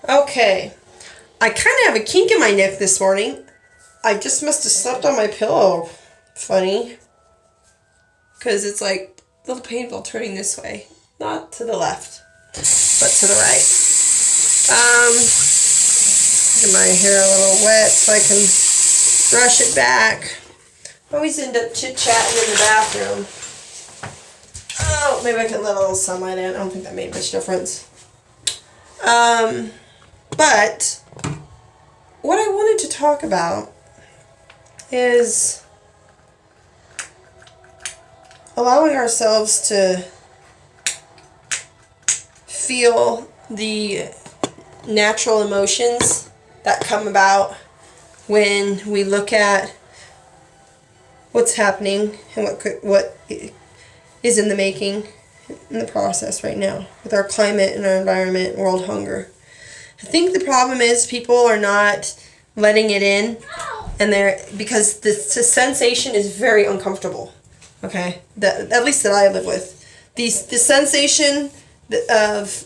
Okay. I kind of have a kink in my neck this morning. I just must have slept on my pillow. Funny. Because it's like a little painful turning this way. Not to the left, but to the right. Get my hair a little wet so I can brush it back. I always end up chit-chatting in the bathroom. Oh, maybe I can let a little sunlight in. I don't think that made much difference. But what I wanted to talk about is allowing ourselves to feel the natural emotions that come about when we look at what's happening and what is in the making, in the process right now with our climate and our environment and world hunger. I think the problem is people are not letting it in, and because the sensation is very uncomfortable. Okay, at least that I live with, the sensation of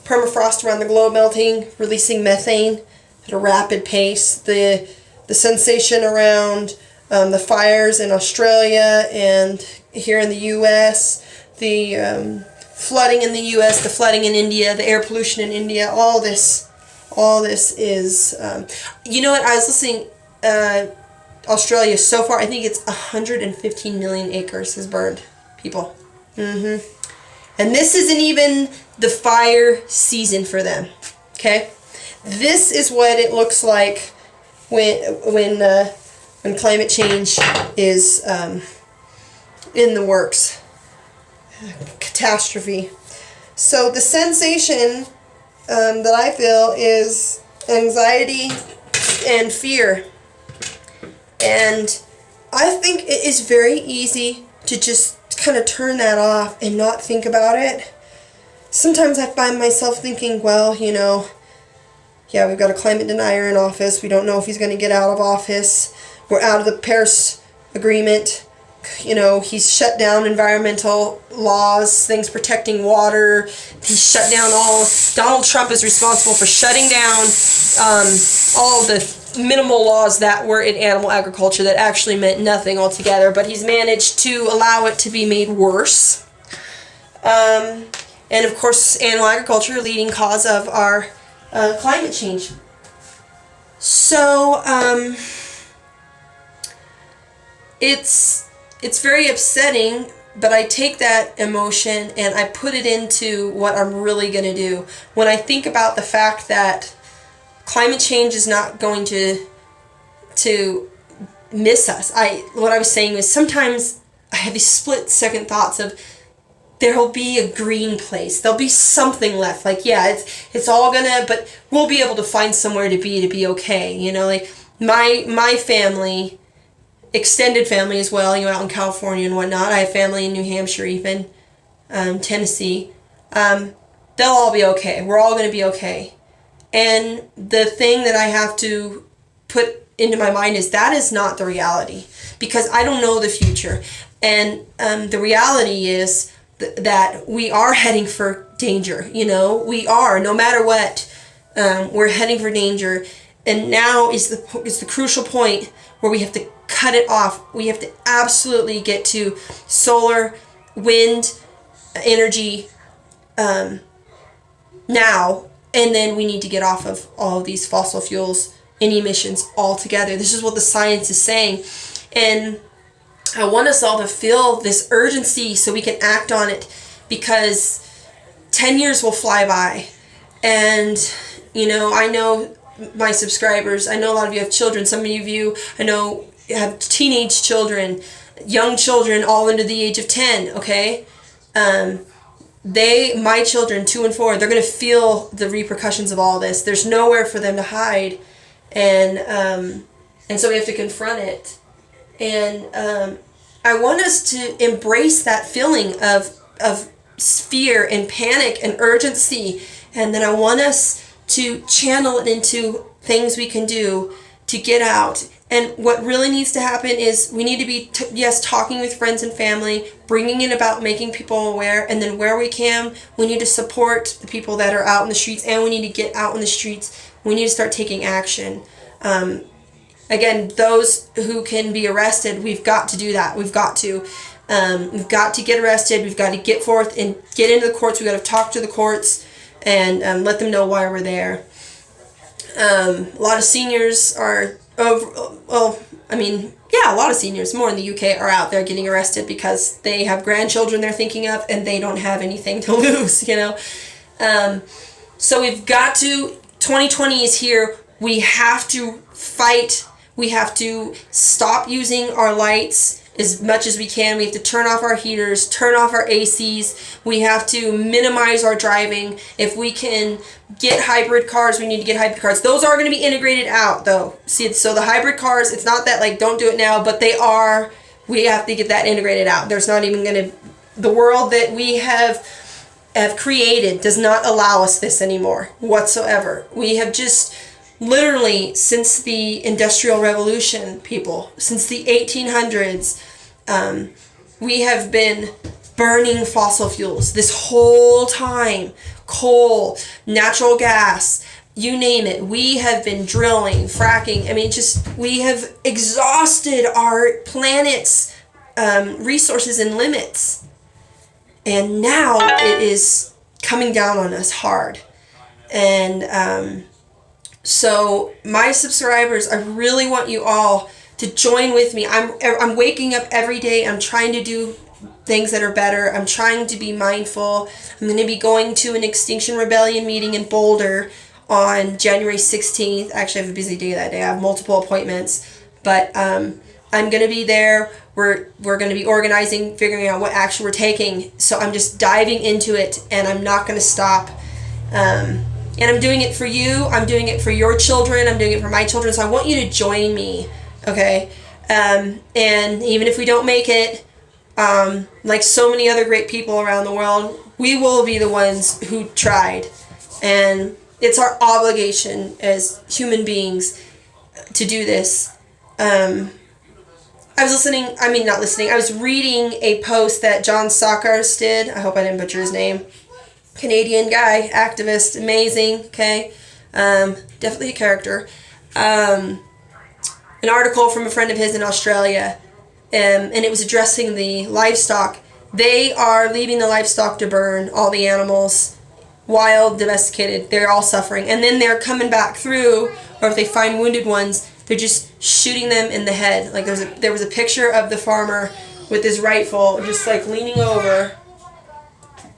permafrost around the globe melting, releasing methane at a rapid pace. The sensation around the fires in Australia and here in the U.S. The flooding in the U.S., the flooding in India, the air pollution in India. All this is. You know what? I was listening. Australia so far, I think it's 115 million acres has burned. People. And this isn't even the fire season for them. Okay, this is what it looks like when climate change is in the works. Catastrophe. So the sensation that I feel is anxiety and fear. And I think it is very easy to just kind of turn that off and not think about it. Sometimes I find myself thinking, well, yeah, we've got a climate denier in office. We don't know if he's going to get out of office. We're out of the Paris Agreement. He's shut down environmental laws, things protecting water. He's shut down Donald Trump is responsible for shutting down all the minimal laws that were in animal agriculture that actually meant nothing altogether, but he's managed to allow it to be made worse. And of course, animal agriculture, leading cause of our climate change. So, it's very upsetting, but I take that emotion and I put it into what I'm really going to do. When I think about the fact that climate change is not going to miss us. What I was saying was sometimes I have these split second thoughts of there'll be a green place. There'll be something left. Like, yeah, it's all but we'll be able to find somewhere to be okay. Like my family, extended family as well, out in California and whatnot. I have family in New Hampshire, even Tennessee. They'll all be okay. We're all going to be okay. And the thing that I have to put into my mind is that is not the reality, because I don't know the future. And the reality is that we are heading for danger. We are, no matter what, we're heading for danger. And now is the crucial point where we have to cut it off. We have to absolutely get to solar, wind, energy now. And then we need to get off of all of these fossil fuels and emissions altogether. This is what the science is saying. And I want us all to feel this urgency so we can act on it, because 10 years will fly by. And, I know my subscribers, I know a lot of you have children. Some of you, I know, have teenage children, young children, all under the age of 10, okay? My children, 2 and 4, they're going to feel the repercussions of all this. There's nowhere for them to hide. And so we have to confront it. And I want us to embrace that feeling of fear and panic and urgency. And then I want us to channel it into things we can do to get out. And what really needs to happen is we need to be, yes, talking with friends and family, bringing it about, making people aware, and then where we can, we need to support the people that are out in the streets, and we need to get out in the streets. We need to start taking action. Again, those who can be arrested, we've got to do that. We've got to. We've got to get arrested. We've got to get forth and get into the courts. We've got to talk to the courts and let them know why we're there. A lot of seniors are a lot of seniors, more in the UK, are out there getting arrested because they have grandchildren they're thinking of and they don't have anything to lose, you know. So we've got to, 2020 is here. We have to fight. We have to stop using our lights as much as we can. We have to turn off our heaters, turn off our ACs. We have to minimize our driving. If we can get hybrid cars, we need to get hybrid cars. Those are going to be integrated out, though. See, so the hybrid cars, it's not that, like, don't do it now, but they are. We have to get that integrated out. There's not even going to, the world that we have created does not allow us this anymore whatsoever. We have just literally, since the Industrial Revolution, people, since the 1800s, we have been burning fossil fuels this whole time. Coal, natural gas, you name it. We have been drilling, fracking. I mean, we have exhausted our planet's resources and limits. And now it is coming down on us hard. And so my subscribers, I really want you all to join with me. I'm waking up every day. I'm trying to do things that are better. I'm trying to be mindful. I'm going to be going to an Extinction Rebellion meeting in Boulder on January 16th. Actually, I have a busy day that day. I have multiple appointments. But I'm going to be there. We're going to be organizing, figuring out what action we're taking. So I'm just diving into it, and I'm not going to stop. And I'm doing it for you. I'm doing it for your children. I'm doing it for my children. So I want you to join me, okay? And even if we don't make it, like so many other great people around the world, we will be the ones who tried. And it's our obligation as human beings to do this. I was reading a post that John Sakars did. I hope I didn't butcher his name. Canadian guy, activist, amazing, okay? Definitely a character. An article from a friend of his in Australia, and it was addressing the livestock. They are leaving the livestock to burn, all the animals, wild, domesticated, they're all suffering. And then they're coming back through, or if they find wounded ones, they're just shooting them in the head. Like there was a picture of the farmer with his rifle, just like leaning over,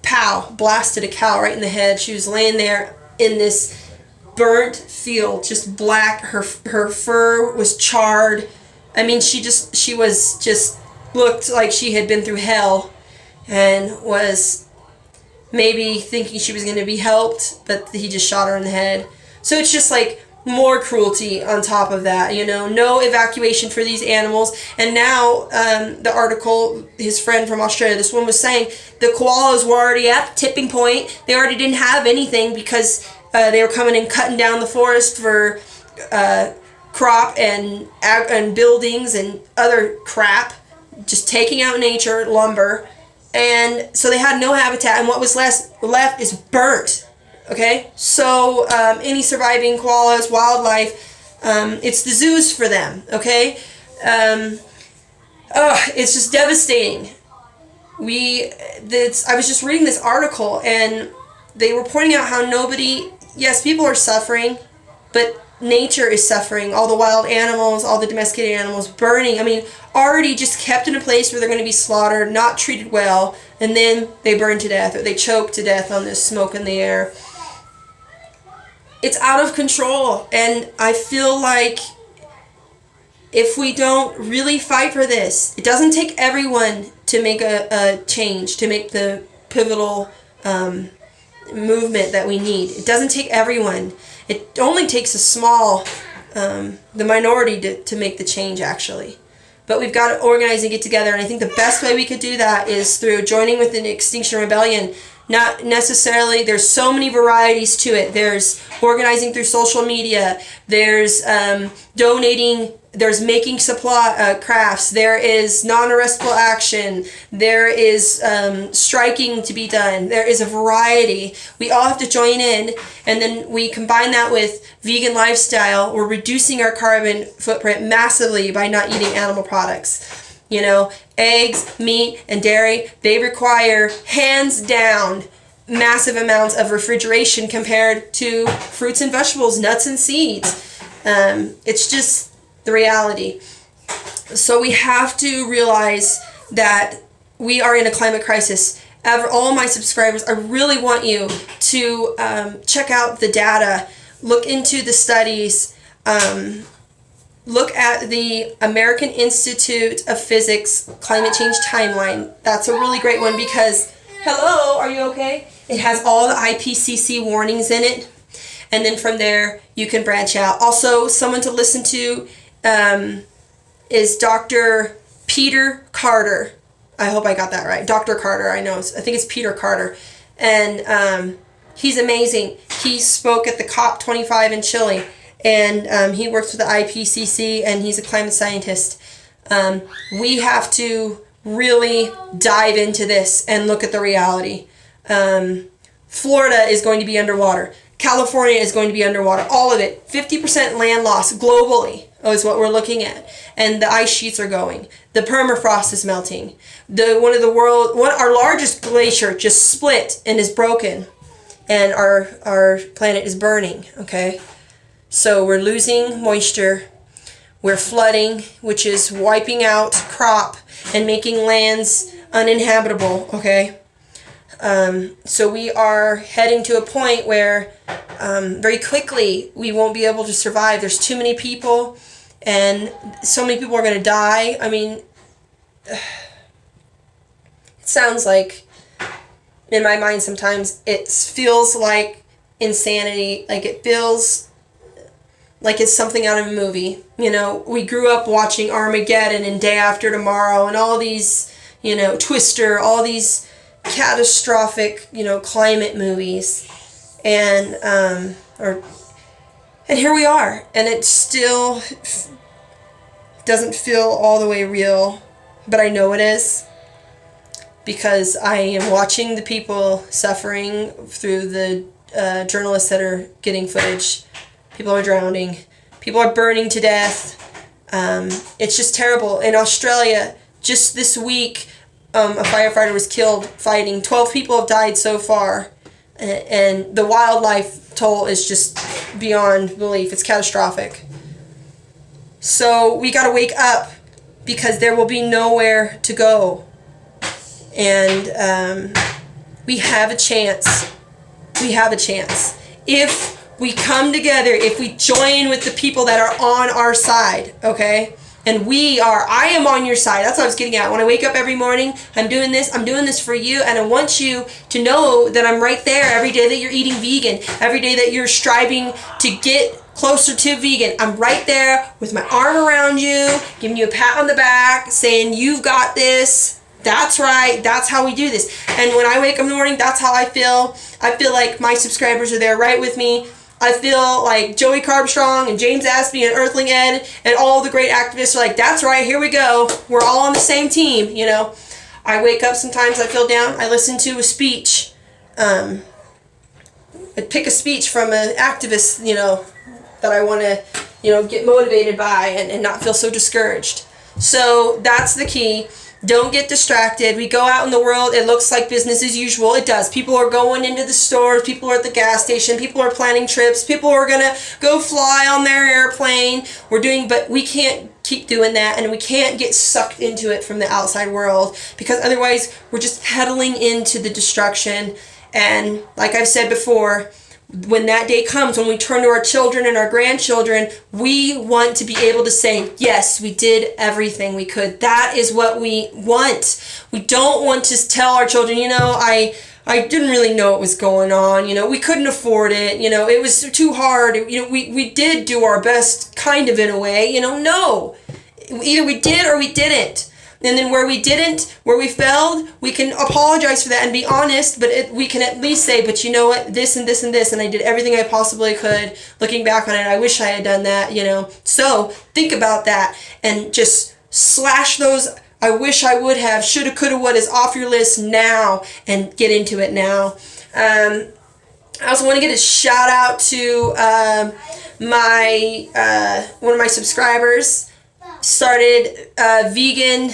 pow, blasted a cow right in the head. She was laying there in this burnt field, just black. Her fur was charred. I mean, she was just looked like she had been through hell and was maybe thinking she was going to be helped, but he just shot her in the head. So it's just like more cruelty on top of that, you know, no evacuation for these animals. And now the article, his friend from Australia, this one was saying the koalas were already at the tipping point. They already didn't have anything because they were coming and cutting down the forest for crop and buildings and other crap, just taking out nature, lumber. And so they had no habitat, and what was left is burnt. Okay, so any surviving koalas, wildlife, it's the zoos for them. Okay, it's just devastating. I was just reading this article, and they were pointing out how yes, people are suffering, but nature is suffering. All the wild animals, all the domesticated animals burning. I mean, already just kept in a place where they're going to be slaughtered, not treated well, and then they burn to death or they choke to death on this smoke in the air. It's out of control, and I feel like if we don't really fight for this, it doesn't take everyone to make a change, to make the pivotal movement that we need. It doesn't take everyone. It only takes a small, the minority to make the change, actually. But we've got to organize and get together, and I think the best way we could do that is through joining with an Extinction Rebellion. Not necessarily, there's so many varieties to it. There's organizing through social media, there's donating, there's making supply crafts, there is non-arrestable action, there is striking to be done, there is a variety. We all have to join in, and then we combine that with vegan lifestyle. We're reducing our carbon footprint massively by not eating animal products. You know, eggs, meat, and dairy, they require, hands down, massive amounts of refrigeration compared to fruits and vegetables, nuts and seeds. It's just the reality. So we have to realize that we are in a climate crisis. All my subscribers, I really want you to check out the data, look into the studies, look at the American Institute of Physics Climate Change Timeline. That's a really great one because, hello, are you okay? It has all the IPCC warnings in it. And then from there, you can branch out. Also, someone to listen to is Dr. Peter Carter. I hope I got that right. Dr. Carter, I think it's Peter Carter. And he's amazing. He spoke at the COP25 in Chile. And he works with the IPCC, and he's a climate scientist. We have to really dive into this and look at the reality. Florida is going to be underwater. California is going to be underwater. All of it. 50% land loss globally is what we're looking at. And the ice sheets are going. The permafrost is melting. Our largest glacier just split and is broken. And our planet is burning, okay? So we're losing moisture, we're flooding, which is wiping out crop and making lands uninhabitable, okay? So we are heading to a point where very quickly we won't be able to survive. There's too many people, and so many people are going to die. I mean, it sounds like, in my mind sometimes, it feels like insanity, like it feels like it's something out of a movie. You know, we grew up watching Armageddon and Day After Tomorrow and all these, you know, Twister, all these catastrophic, you know, climate movies. And here we are. And it still doesn't feel all the way real, but I know it is. Because I am watching the people suffering through the journalists that are getting footage. People are drowning. People are burning to death. It's just terrible. In Australia, just this week, a firefighter was killed fighting. 12 people have died so far. And the wildlife toll is just beyond belief. It's catastrophic. So we got to wake up because there will be nowhere to go. And we have a chance. We have a chance. If we come together, if we join with the people that are on our side, okay? And I am on your side. That's what I was getting at. When I wake up every morning, I'm doing this for you, and I want you to know that I'm right there every day that you're eating vegan, every day that you're striving to get closer to vegan. I'm right there with my arm around you, giving you a pat on the back, saying, you've got this. That's right. That's how we do this. And when I wake up in the morning, that's how I feel. I feel like my subscribers are there right with me. I feel like Joey Carbstrong and James Aspie and Earthling Ed and all the great activists are like, that's right, here we go. We're all on the same team, you know. I wake up sometimes, I feel down. I listen to a speech. I pick a speech from an activist, you know, that I want to, you know, get motivated by and not feel so discouraged. So that's the key. Don't get distracted. We go out in the world, it looks like business as usual. It does. People are going into the stores, people are at the gas station, people are planning trips, people are going to go fly on their airplane. But we can't keep doing that, and we can't get sucked into it from the outside world, because otherwise we're just pedaling into the destruction. And like I've said before, when that day comes, when we turn to our children and our grandchildren, we want to be able to say, yes, we did everything we could. That is what we want. We don't want to tell our children, you know, I didn't really know what was going on. You know, we couldn't afford it. You know, it was too hard. You know, we did do our best, kind of, in a way. You know, no. Either we did or we didn't. And then where we didn't, where we failed, we can apologize for that and be honest, but we can at least say, but you know what, this and this and this, and I did everything I possibly could. Looking back on it, I wish I had done that, you know. So think about that and just slash those I wish I would have, shoulda, coulda, woulda off your list now and get into it now. I also want to get a shout out to one of my subscribers. Started a vegan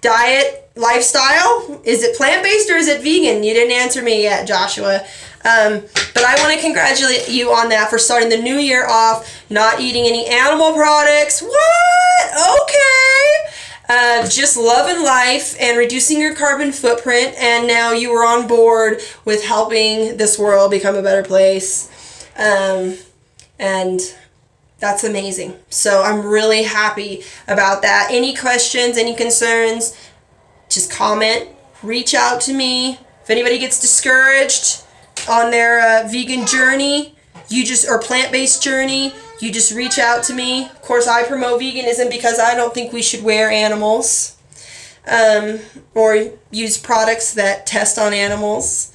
diet lifestyle. Is it plant-based or is it vegan? You didn't answer me yet, Joshua. But I want to congratulate you on that for starting the new year off, not eating any animal products. What? Okay. Just loving life and reducing your carbon footprint, and now you are on board with helping this world become a better place. And that's amazing. So I'm really happy about that. Any questions, any concerns, just comment, reach out to me. If anybody gets discouraged on their vegan journey, or plant-based journey, you just reach out to me. Of course, I promote veganism because I don't think we should wear animals or use products that test on animals.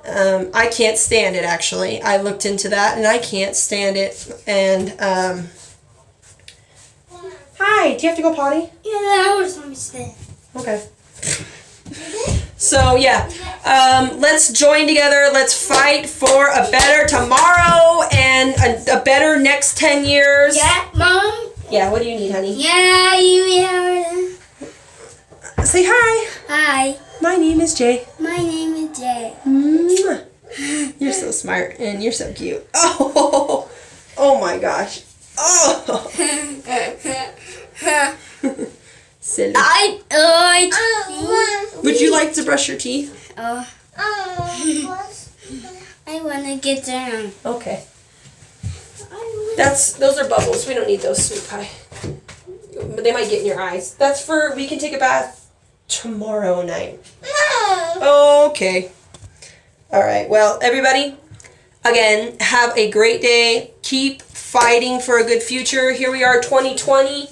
I can't stand it, actually. I looked into that and I can't stand it. And hi, do you have to go potty? Yeah, that was my mistake. Okay. So yeah, let's join together. Let's fight for a better tomorrow and a better next 10 years. Yeah, Mom? Yeah, what do you need, honey? Yeah, you Say hi. Hi, My name is Jay. my name is Jay. Mwah. You're so smart and you're so cute. Oh, oh my gosh. Oh. Silly. Would you like to brush your teeth? I want to get down. Okay. Those are bubbles. We don't need those, sweet pie. But they might get in your eyes. We can take a bath tomorrow night. Okay. All right. Well, everybody, again, have a great day. Keep fighting for a good future. Here we are, 2020.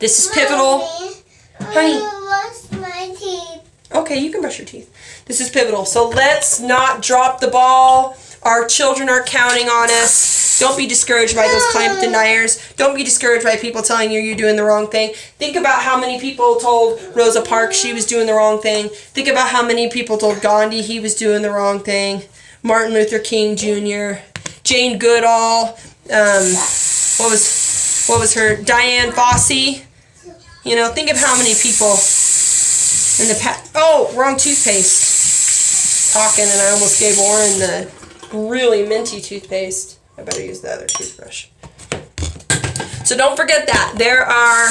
This is pivotal. Honey. Brush my teeth. Okay, you can brush your teeth. This is pivotal. So let's not drop the ball. Our children are counting on us. Don't be discouraged by those climate deniers. Don't be discouraged by people telling you you're doing the wrong thing. Think about how many people told Rosa Parks she was doing the wrong thing. Think about how many people told Gandhi he was doing the wrong thing. Martin Luther King Jr., Jane Goodall, what was her, Diane Fossey. You know, think of how many people in the past. Oh, wrong toothpaste. Talking, and I almost gave Warren the really minty toothpaste. I better use the other toothbrush. So don't forget that. There are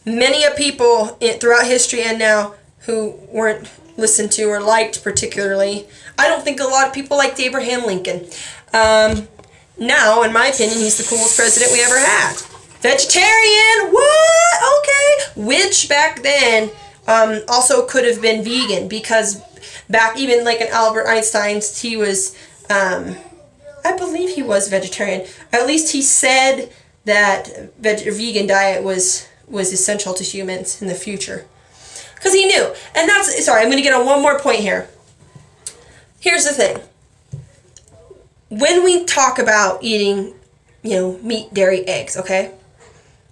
many a people throughout history and now who weren't listened to or liked particularly. I don't think a lot of people liked Abraham Lincoln. Now, in my opinion, he's the coolest president we ever had. Vegetarian? What? Okay. Which back then also could have been vegan, because back even like in Albert Einstein's, he was, I believe he was vegetarian. At least he said that vegan diet was essential to humans in the future. Because he knew. And sorry, I'm going to get on one more point here. Here's the thing. When we talk about eating, meat, dairy, eggs, okay?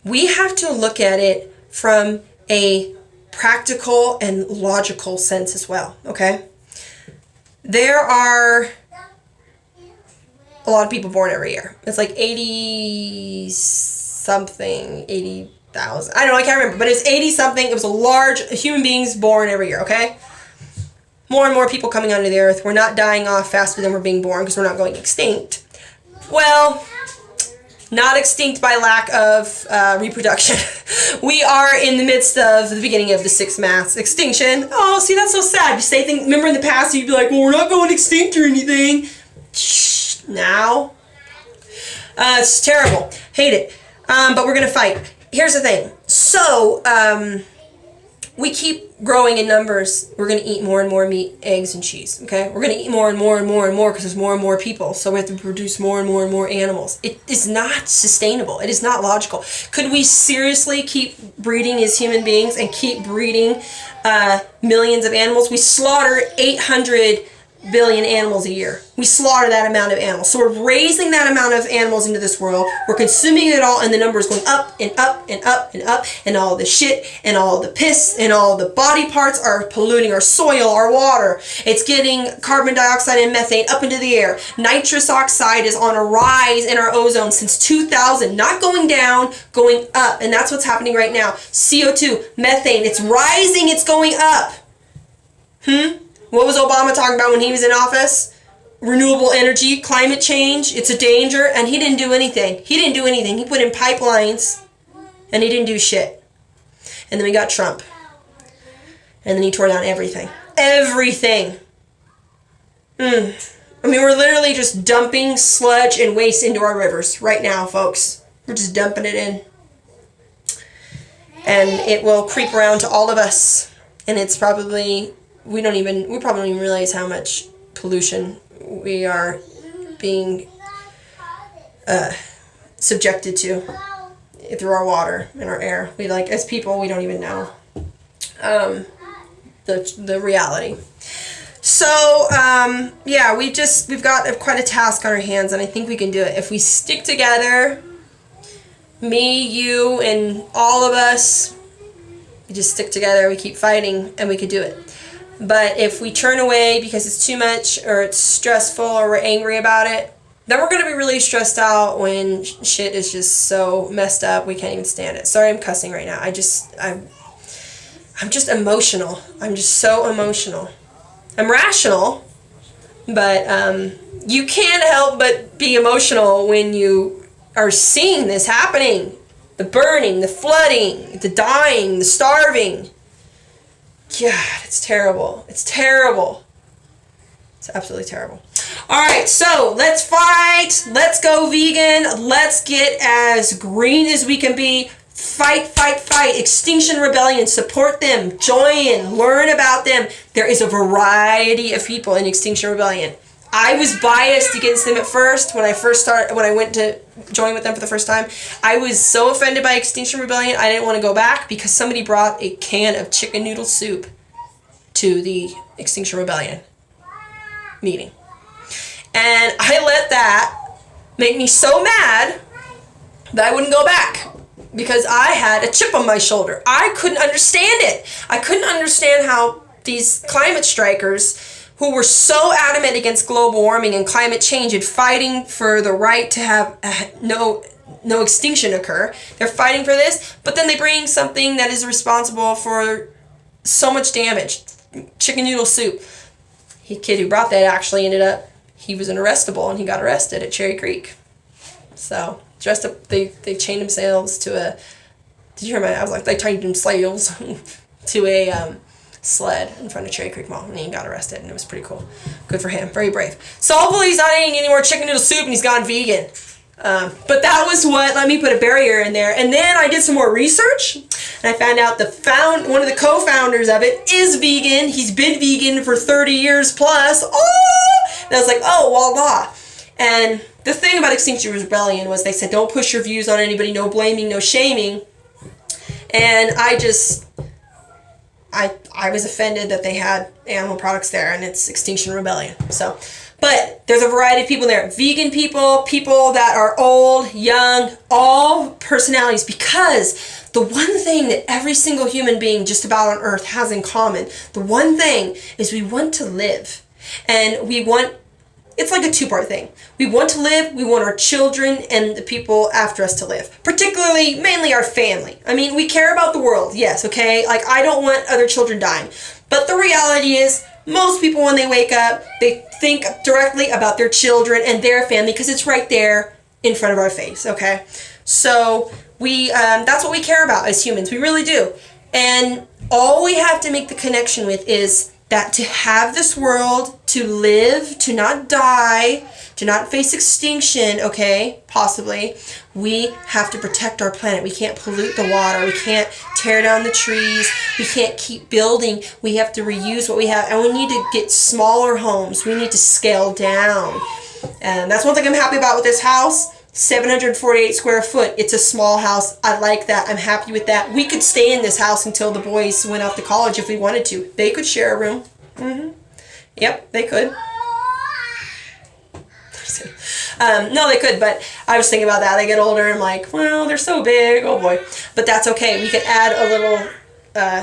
We have to look at it from a practical and logical sense as well, okay? There are a lot of people born every year. It's like 80-something, 80,000. I don't know, I can't remember, but it's 80-something. It was a large human beings born every year, okay? More and more people coming onto the earth. We're not dying off faster than we're being born because we're not going extinct. Well, not extinct by lack of reproduction. We are in the midst of the beginning of the sixth mass extinction. Oh, see, that's so sad. You say things, remember in the past, you'd be like, well, we're not going extinct or anything. Shh, now. It's terrible. Hate it. But we're going to fight. Here's the thing. So, we keep growing in numbers, we're going to eat more and more meat, eggs, and cheese. Okay, we're going to eat more and more and more and more because there's more and more people. So we have to produce more and more and more animals. It is not sustainable. It is not logical. Could we seriously keep breeding as human beings and keep breeding millions of animals? We slaughter 800 billion animals a year. We slaughter that amount of animals. So we're raising that amount of animals into this world. We're consuming it all, and the number is going up and up and up and up, and all the shit and all the piss and all the body parts are polluting our soil, our water. It's getting carbon dioxide and methane up into the air. Nitrous oxide is on a rise in our ozone since 2000, not going down, going up. And that's what's happening right now. CO2, methane, it's rising, it's going up. What was Obama talking about when he was in office? Renewable energy, climate change, it's a danger, and he didn't do anything. He didn't do anything. He put in pipelines, and he didn't do shit. And then we got Trump. And then he tore down everything. Everything. I mean, we're literally just dumping sludge and waste into our rivers right now, folks. We're just dumping it in. And it will creep around to all of us. And it's probably... we probably don't even realize how much pollution we are being subjected to through our water and our air. We, like, as people, we don't even know the reality. So yeah, we've got quite a task on our hands, and I think we can do it if we stick together. Me, you, and all of us. We just stick together. We keep fighting, and we could do it. But if we turn away because it's too much, or it's stressful, or we're angry about it, then we're going to be really stressed out when shit is just so messed up we can't even stand it. Sorry, I'm cussing right now. I'm just emotional. I'm just so emotional. I'm rational, but you can't help but be emotional when you are seeing this happening. The burning, the flooding, the dying, the starving. God, it's terrible. It's terrible. It's absolutely terrible. All right, so let's fight. Let's go vegan. Let's get as green as we can be. Fight, fight, fight. Extinction Rebellion. Support them. Join. Learn about them. There is a variety of people in Extinction Rebellion. I was biased against them at first when I went to join with them for the first time. I was so offended by Extinction Rebellion, I didn't want to go back because somebody brought a can of chicken noodle soup to the Extinction Rebellion meeting. And I let that make me so mad that I wouldn't go back because I had a chip on my shoulder. I couldn't understand it. I couldn't understand how these climate strikers who were so adamant against global warming and climate change and fighting for the right to have no extinction occur. They're fighting for this, but then they bring something that is responsible for so much damage. Chicken noodle soup. The kid who brought that actually ended up, he was an arrestable and he got arrested at Cherry Creek. So, dressed up, they chained themselves to a, did you hear I was like, they chained themselves to a, sled in front of Cherry Creek Mall, and he got arrested, and it was pretty cool. Good for him. Very brave. So hopefully he's not eating any more chicken noodle soup and he's gone vegan. But that was what let me put a barrier in there. And then I did some more research, and I found out one of the co-founders of it is vegan. He's been vegan for 30 years plus. Oh! And I was like, oh, voila. And the thing about Extinction Rebellion was they said, don't push your views on anybody, no blaming, no shaming. And I was offended that they had animal products there, and it's Extinction Rebellion. So, but there's a variety of people there. Vegan people, people that are old, young, all personalities, because the one thing that every single human being just about on earth has in common, the one thing is we want to live. And it's like a two-part thing. We want to live, we want our children and the people after us to live. Particularly, mainly our family. I mean, we care about the world, yes, okay? Like, I don't want other children dying. But the reality is, most people when they wake up, they think directly about their children and their family because it's right there in front of our face, okay? So, that's what we care about as humans. We really do. And all we have to make the connection with is that to have this world, to live, to not die, to not face extinction, okay, possibly, we have to protect our planet. We can't pollute the water. We can't tear down the trees. We can't keep building. We have to reuse what we have. And we need to get smaller homes. We need to scale down. And that's one thing I'm happy about with this house. 748 square foot. It's a small house. I like that. I'm happy with that. We could stay in this house until the boys went off to college if we wanted to. They could share a room. Yep, they could. No, they could, but I was thinking about that. They get older and I'm like, well, they're so big. Oh boy. But that's okay. We could add a little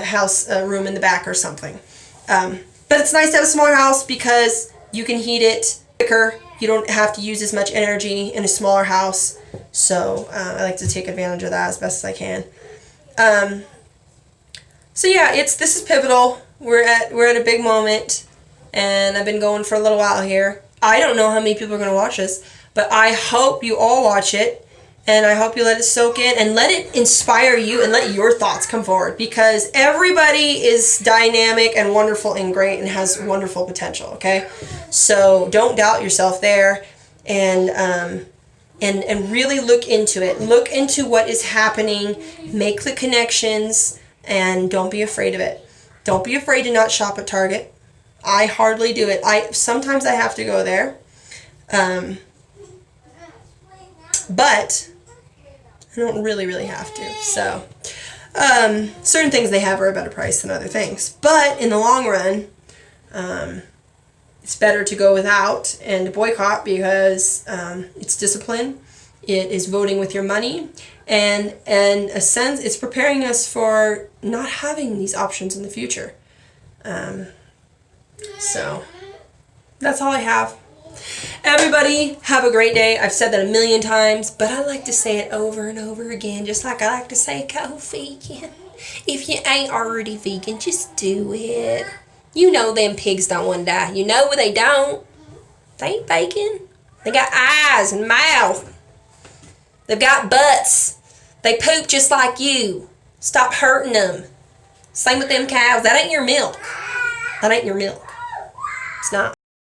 house room in the back or something. But it's nice to have a smaller house because you can heat it quicker. You don't have to use as much energy in a smaller house. So I like to take advantage of that as best as I can. So yeah, this is pivotal. We're at a big moment, and I've been going for a little while here. I don't know how many people are going to watch this, but I hope you all watch it, and I hope you let it soak in and let it inspire you and let your thoughts come forward, because everybody is dynamic and wonderful and great and has wonderful potential, okay? So don't doubt yourself there, and really look into it. Look into what is happening, make the connections, and don't be afraid of it. Don't be afraid to not shop at Target. I hardly do it. Sometimes I have to go there. But I don't really have to. So certain things they have are a better price than other things. But in the long run, it's better to go without and to boycott, because it's discipline. It is voting with your money. And in a sense, it's preparing us for not having these options in the future. So that's all I have. Everybody have a great day. I've said that a million times, but I like to say it over and over again, just like I like to say go vegan. If you ain't already vegan, just do it. You know them pigs don't want to die. You know they don't. They ain't bacon. They got eyes and mouth. They've got butts. They poop just like you. Stop hurting them. Same with them cows. That ain't your milk. That ain't your milk. It's not.